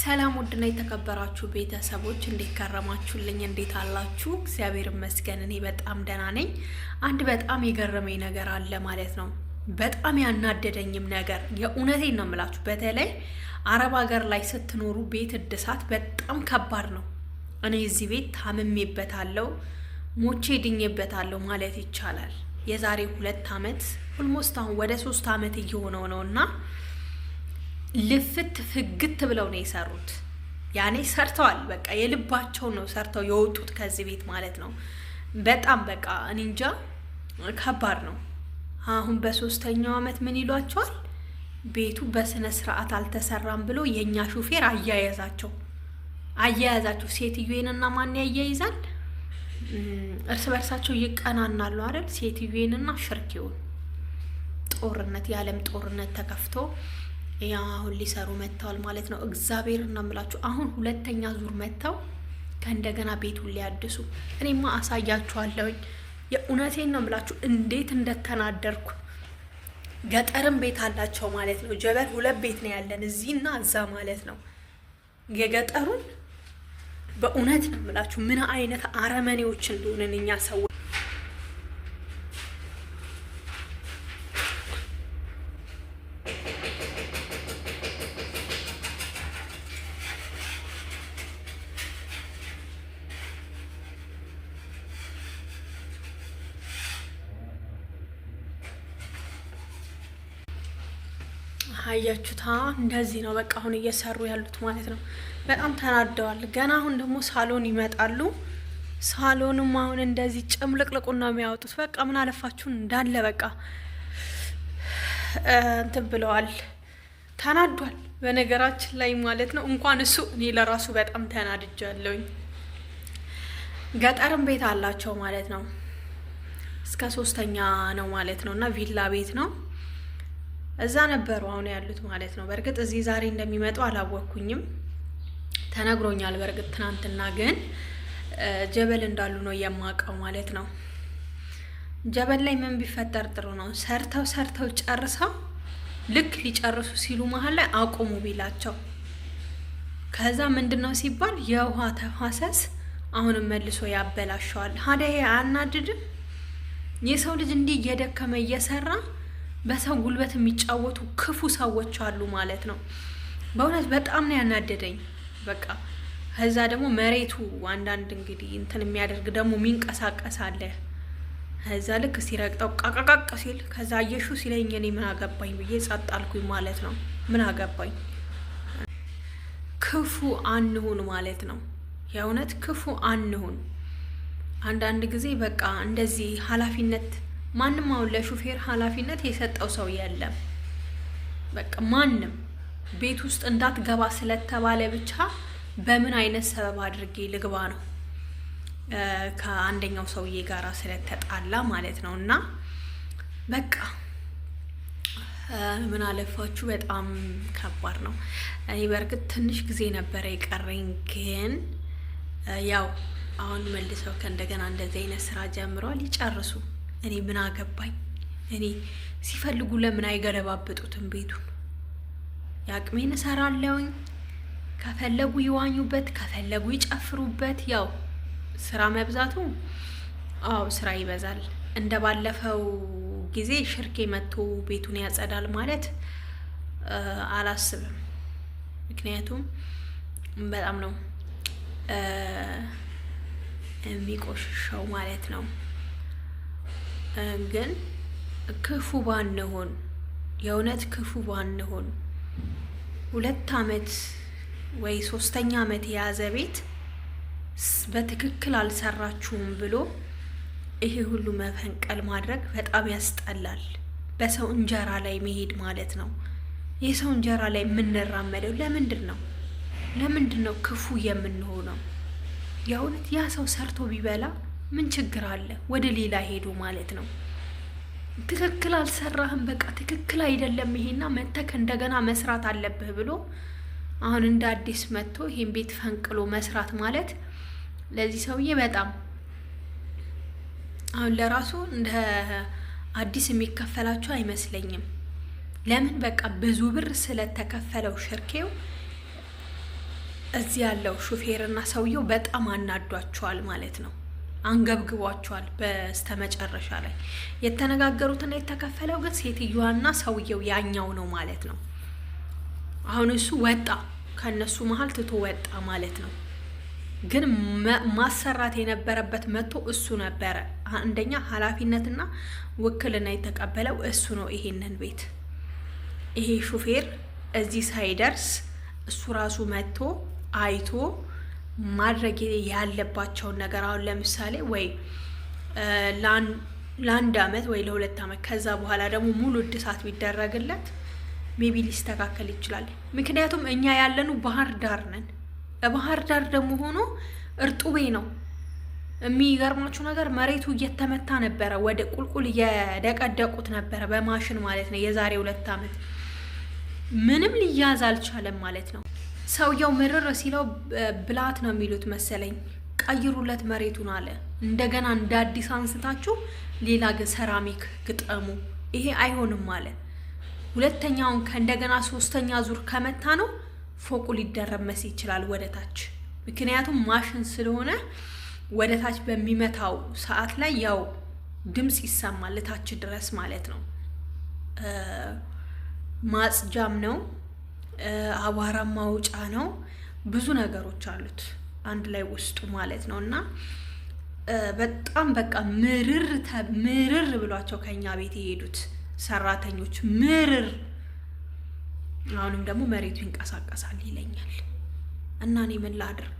ሰላም ውድና የተከበራችሁ ቤተሰቦች እንዴት ከረማችሁልኝ? እንዴት አላችሁ? እግዚአብሔር ይመስገን እኔ በጣም ደህና ነኝ። አንድ በጣም የገረመኝ ነገር አለ ማለት ነው። በጣም ያናደደኝም ነገር የእውነቴን ነው የምላችሁ። በተለይ አረብ ሀገር ላይ ስትኖሩ ቤት እድሳት በጣም ከባድ ነው። እኔ እዚህ ቤት ታምሜበታለሁ፣ ሞቼ ድኜበታለሁ ማለት ይቻላል። የዛሬ 2 ዓመት ኦልሞስት አሁን ወደ 3 ዓመት እየሆነው ነውና ልፍት ፍግት ብለው ነው የሰሩት። ያኔ ሰርተዋል፣ በቃ የልባቸው ነው ሰርተው የወጡት ከዚህ ቤት ማለት ነው። በጣም በቃ እኔ እንጃ ከባድ ነው። አሁን በ3ኛው ዓመት ምን ይሏቸዋል? ቤቱ በስነ ስርዓት አልተሰራም ብሎ የኛ ሹፌር አያያዛቸው። ሴትዮዬንና ማን ያያይዛል? እርስ በርሳቸው ይቀናናሉ አይደል? ሴትዮዬንና ሽርኪውን ጦርነት፣ የዓለም ጦርነት ተከፍቶ ያ አሁን ሊሰሩ መጥተዋል ማለት ነው። እግዚአብሔር ነው የምላችሁ። አሁን 2ኛ ዙር መጥተው ከእንደገና ቤቱን ሊያድሱ። እኔማ አሳያችኋለሁኝ። የእውነቴን ነው የምላችሁ እንዴት እንደተናደርኩ። ገጠርም ቤት አላቸው ማለት ነው። ጀበል 2 ቤት ነው ያለን እዚህና እዛ ማለት ነው። የገጠሩን በእውነት ነው የምላችሁ ምን አይነት አረመኔዎች እንደሆነን እኛ ሰው አያችሁታ። እንደዚህ ነው በቃ አሁን እየሰሩ ያሉት ማለት ነው። በጣም ተናደዋል። ገና አሁን ደግሞ ሳሎን ይመጣሉ። ሳሎንም አሁን እንደዚህ ጭምልቅልቁና የሚያወጡት በቃ ምን አለፋችሁን እንዳለ በቃ እንትን ብለዋል። ተናዷል በነገራችን ላይ ማለት ነው። እንኳን እሱ እኔ ለራሱ በጣም ተናድጃለሁኝ። ገጠርም ቤት አላቸው ማለት ነው። እስከ 3ኛ ነው ማለት ነው። እና ቪላ ቤት ነው። እዛ ነበሩ አሁን ያሉት ማለት ነው። በእርግጥ እዚህ ዛሬ እንደሚመጡ አላወቅኩኝም፣ ተነግሮኛል በእርግጥ ትናንትና። ግን ጀበል እንዳሉ ነው የማውቀው ማለት ነው። ጀበል ላይ ምን ቢፈጠር ጥሩ ነው? ሰርተው ጨርሰው ልክ ሊጨርሱ ሲሉ መሀል ላይ አቁሙ ቢላቸው፣ ከዛ ምንድነው ሲባል የውሃ ተፋሰስ አሁንም መልሶ ያበላሸዋል። ሀዳ አያናድድም? የሰው ልጅ እንዲህ እየደከመ እየሰራ በሰው ጉልበት የሚጫወቱ ክፉ ሰዎች አሉ ማለት ነው። በእውነት በጣም ነው ያናደደኝ። በቃ ከዛ ደግሞ መሬቱ አንዳንድ እንግዲህ እንትን የሚያደርግ ደግሞ የሚንቀሳቀስ አለ። ከዛ ልክ ሲረግጠው ቃቃቃቅ ሲል ከዛ አየሹ ሲለኝ እኔ ምን አገባኝ ብዬ ጸጥ አልኩኝ ማለት ነው። ምን አገባኝ። ክፉ አንሁን ማለት ነው። የእውነት ክፉ አንሁን። አንዳንድ ጊዜ በቃ እንደዚህ ኃላፊነት ማንም አሁን ለሹፌር ኃላፊነት የሰጠው ሰው የለም። በቃ ማንም ቤት ውስጥ እንዳትገባ ስለተባለ ብቻ በምን አይነት ሰበብ አድርጌ ልግባ ነው ከአንደኛው ሰውዬ ጋራ ስለተጣላ ማለት ነው። እና በቃ ምን አለፋችሁ በጣም ከባድ ነው። እኔ በእርግጥ ትንሽ ጊዜ ነበረ የቀረኝ፣ ግን ያው አሁን መልሰው ከእንደገና እንደዚህ አይነት ስራ ጀምረዋል። ይጨርሱ። እኔ ምን አገባኝ። እኔ ሲፈልጉ ለምን አይገለባብጡትም ቤቱን? ያቅሜን እሰራለሁኝ። ከፈለጉ ይዋኙበት፣ ከፈለጉ ይጨፍሩበት። ያው ስራ መብዛቱ ስራ ይበዛል። እንደ ባለፈው ጊዜ ሽርኬ መጥቶ ቤቱን ያጸዳል ማለት አላስብም። ምክንያቱም በጣም ነው የሚቆሽሸው ማለት ነው። ግን ክፉ ባንሆን፣ የእውነት ክፉ ባንሆን 2 ዓመት ወይ 3ኛ ዓመት የያዘ ቤት በትክክል አልሰራችሁም ብሎ ይሄ ሁሉ መፈንቀል ማድረግ በጣም ያስጠላል። በሰው እንጀራ ላይ መሄድ ማለት ነው። የሰው እንጀራ ላይ የምንራመደው ለምንድን ነው ክፉ የምንሆነው? የእውነት ያ ሰው ሰርቶ ቢበላ ምን ችግር አለ? ወደ ሌላ ሄዱ ማለት ነው። ትክክል አልሰራህም፣ በቃ ትክክል አይደለም ይሄና መተክ እንደገና መስራት አለብህ ብሎ አሁን እንደ አዲስ መጥቶ ይሄን ቤት ፈንቅሎ መስራት ማለት ለዚህ ሰውዬ በጣም አሁን ለራሱ እንደ አዲስ የሚከፈላቸው አይመስለኝም። ለምን? በቃ ብዙ ብር ስለተከፈለው ሽርኬው እዚህ ያለው ሹፌርና ሰውየው በጣም አናዷቸዋል ማለት ነው። አንገብግቧቸዋል። በስተመጨረሻ ላይ የተነጋገሩትና የተከፈለው ግን ሴትዮዋና ሰውየው ያኛው ነው ማለት ነው። አሁን እሱ ወጣ፣ ከነሱ መሀል ትቶ ወጣ ማለት ነው። ግን ማሰራት የነበረበት መጥቶ እሱ ነበረ። አንደኛ ኃላፊነትና ውክልና የተቀበለው እሱ ነው። ይሄንን ቤት ይሄ ሹፌር እዚህ ሳይደርስ እሱ ራሱ መጥቶ አይቶ ማድረግ ያለባቸውን ነገር አሁን ለምሳሌ ወይ ለአንድ አመት ወይ ለ2 አመት ከዛ በኋላ ደግሞ ሙሉ እድሳት ቢደረግለት ሜቢ ሊስተካከል ይችላል። ምክንያቱም እኛ ያለኑ ባህር ዳር ነን። ባህር ዳር ደግሞ ሆኖ እርጡቤ ነው። የሚገርማችሁ ነገር መሬቱ እየተመታ ነበረ፣ ወደ ቁልቁል እየደቀደቁት ነበረ በማሽን ማለት ነው። የዛሬ 2 አመት ምንም ሊያዝ አልቻለም ማለት ነው። ሰውየው ምርር ሲለው ብላት ነው የሚሉት መሰለኝ፣ ቀይሩለት መሬቱን አለ። እንደገና እንደ አዲስ አንስታችሁ ሌላ ሰራሚክ ግጠሙ፣ ይሄ አይሆንም አለ። ሁለተኛውን ከእንደገና 3ኛ ዙር ከመታ ነው ፎቁ ሊደረመስ ይችላል ወደ ታች። ምክንያቱም ማሽን ስለሆነ ወደ ታች በሚመታው ሰዓት ላይ ያው ድምጽ ይሰማል ለታች ድረስ ማለት ነው። ማጽጃም ነው፣ አቧራ ማውጫ ነው፣ ብዙ ነገሮች አሉት አንድ ላይ ውስጡ ማለት ነው። እና በጣም በቃ ምርር ብሏቸው ከኛ ቤት የሄዱት ሰራተኞች ምርር። አሁንም ደግሞ መሬቱ ይንቀሳቀሳል ይለኛል እና እኔ ምን ላድርግ?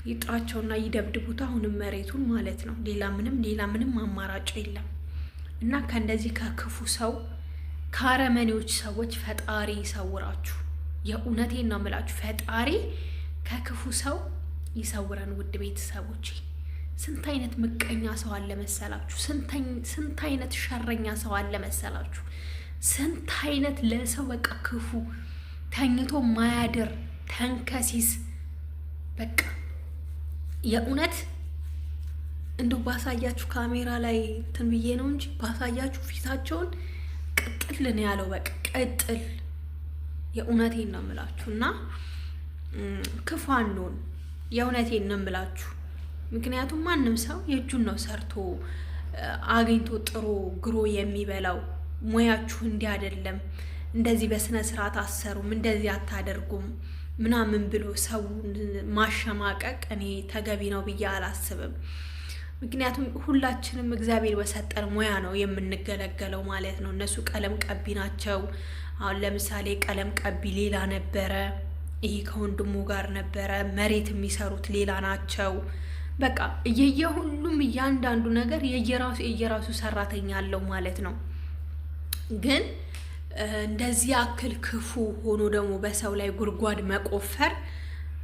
ይጥራቸውና ይደብድቡት አሁንም መሬቱን ማለት ነው። ሌላ ምንም አማራጭ የለም። እና ከእንደዚህ ከክፉ ሰው ከአረመኔዎች ሰዎች ፈጣሪ ይሰውራችሁ። የእውነቴን ነው የምላችሁ፣ ፈጣሪ ከክፉ ሰው ይሰውረን። ውድ ቤተሰቦቼ ስንት አይነት ምቀኛ ሰው አለ መሰላችሁ? ስንት አይነት ሸረኛ ሰው አለ መሰላችሁ? ስንት አይነት ለሰው በቃ ክፉ ተኝቶ ማያድር ተንከሲስ። በቃ የእውነት እንደው ባሳያችሁ ካሜራ ላይ እንትን ብዬ ነው እንጂ ባሳያችሁ ፊታቸውን ቅጥል ነው ያለው። በቃ ቅጥል። የእውነቴን ነው የምላችሁ። እና ክፉ አንሆን፣ የእውነቴን ነው የምላችሁ። ምክንያቱም ማንም ሰው የእጁን ነው ሰርቶ አግኝቶ ጥሮ ግሮ የሚበላው። ሙያችሁ እንዲህ አይደለም፣ እንደዚህ በስነ ስርዓት አሰሩም፣ እንደዚህ አታደርጉም ምናምን ብሎ ሰው ማሸማቀቅ እኔ ተገቢ ነው ብዬ አላስብም። ምክንያቱም ሁላችንም እግዚአብሔር በሰጠን ሙያ ነው የምንገለገለው ማለት ነው። እነሱ ቀለም ቀቢ ናቸው። አሁን ለምሳሌ ቀለም ቀቢ ሌላ ነበረ፣ ይሄ ከወንድሙ ጋር ነበረ። መሬት የሚሰሩት ሌላ ናቸው። በቃ የየሁሉም እያንዳንዱ ነገር የየራሱ ሰራተኛ አለው ማለት ነው። ግን እንደዚህ አክል ክፉ ሆኖ ደግሞ በሰው ላይ ጉድጓድ መቆፈር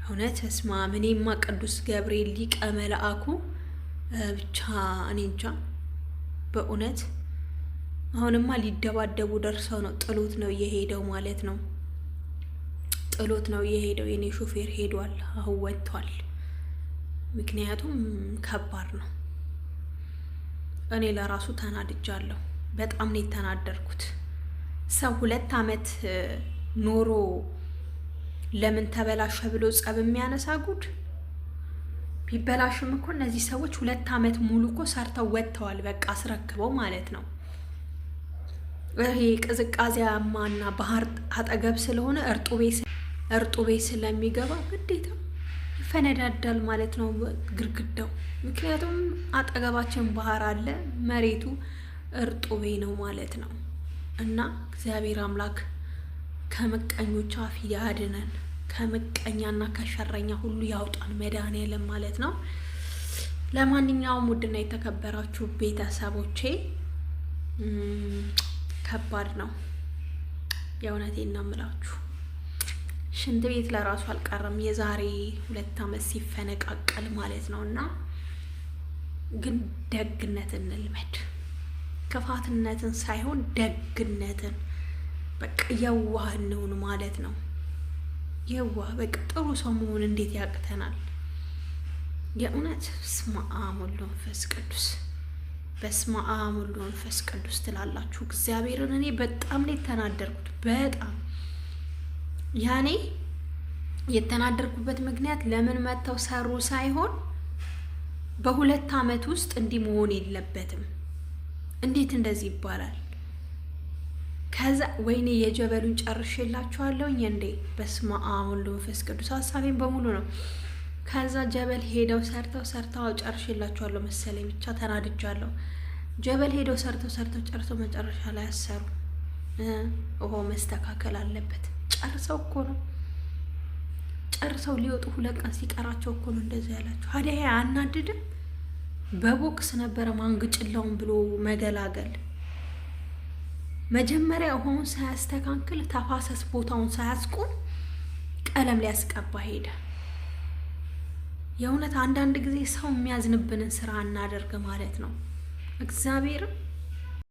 እውነት እስማ እኔማ ቅዱስ ገብርኤል ሊቀ መልአኩ ብቻ እኔ እንጃ በእውነት። አሁንማ ሊደባደቡ ደርሰው ነው። ጥሎት ነው የሄደው ማለት ነው። ጥሎት ነው የሄደው። የኔ ሾፌር ሄዷል፣ አሁን ወጥቷል። ምክንያቱም ከባድ ነው። እኔ ለራሱ ተናድጃለሁ። በጣም ነው የተናደርኩት። ሰው 2 አመት ኖሮ ለምን ተበላሸ ብሎ ጸብ የሚያነሳ ጉድ። ቢበላሽም እኮ እነዚህ ሰዎች 2 አመት ሙሉ እኮ ሰርተው ወጥተዋል። በቃ አስረክበው ማለት ነው። ይሄ ቅዝቃዜያማና ባህር አጠገብ ስለሆነ እርጡቤ ስለሚገባ ግዴታ ይፈነዳዳል ማለት ነው ግርግዳው። ምክንያቱም አጠገባችን ባህር አለ፣ መሬቱ እርጡቤ ነው ማለት ነው። እና እግዚአብሔር አምላክ ከምቀኞች አፍ ያድነን፣ ከምቀኛና ከሸረኛ ሁሉ ያውጣን መድኃኔዓለም ማለት ነው። ለማንኛውም ውድና የተከበራችሁ ቤተሰቦቼ ከባድ ነው፣ የእውነቴን ነው የምላችሁ። ሽንት ቤት ለራሱ አልቀረም የዛሬ 2 አመት ሲፈነቃቀል ማለት ነው። እና ግን ደግነትን እንልመድ፣ ክፋትነትን ሳይሆን ደግነትን። በቃ የዋህ እንሁን ማለት ነው። የዋህ በቃ ጥሩ ሰው መሆን እንዴት ያቅተናል? የእውነት በስመ አብ ወወልድ ወመንፈስ ቅዱስ፣ በስመ አብ ወወልድ ወመንፈስ ቅዱስ ትላላችሁ። እግዚአብሔርን እኔ በጣም ነው የተናደርኩት። በጣም ያኔ የተናደርኩበት ምክንያት ለምን መተው ሰሩ ሳይሆን በ2 አመት ውስጥ እንዲህ መሆን የለበትም። እንዴት እንደዚህ ይባላል? ከዛ ወይኔ የጀበሉን ጨርሼላችኋለሁኝ እንዴ! በስመ አብ ወወልድ ወመንፈስ ቅዱስ ሀሳቤን በሙሉ ነው። ከዛ ጀበል ሄደው ሰርተው ጨርሼላችኋለሁ መሰለኝ፣ ብቻ ተናድጃለሁ። ጀበል ሄደው ሰርተው ጨርሰው መጨረሻ ላይ አሰሩ። ኦሆ መስተካከል አለበት። ጨርሰው እኮ ነው ጨርሰው ሊወጡ 2 ቀን ሲቀራቸው እኮ ነው እንደዚህ ያላቸው። ሀዲያ አናድድም? በቦክስ ነበረ ማንግጭላውን ብሎ መገላገል። መጀመሪያ ውሃውን ሳያስተካክል ተፋሰስ ቦታውን ሳያስቆም ቀለም ሊያስቀባ ሄደ። የእውነት አንዳንድ ጊዜ ሰው የሚያዝንብንን ስራ እናደርግ ማለት ነው። እግዚአብሔርም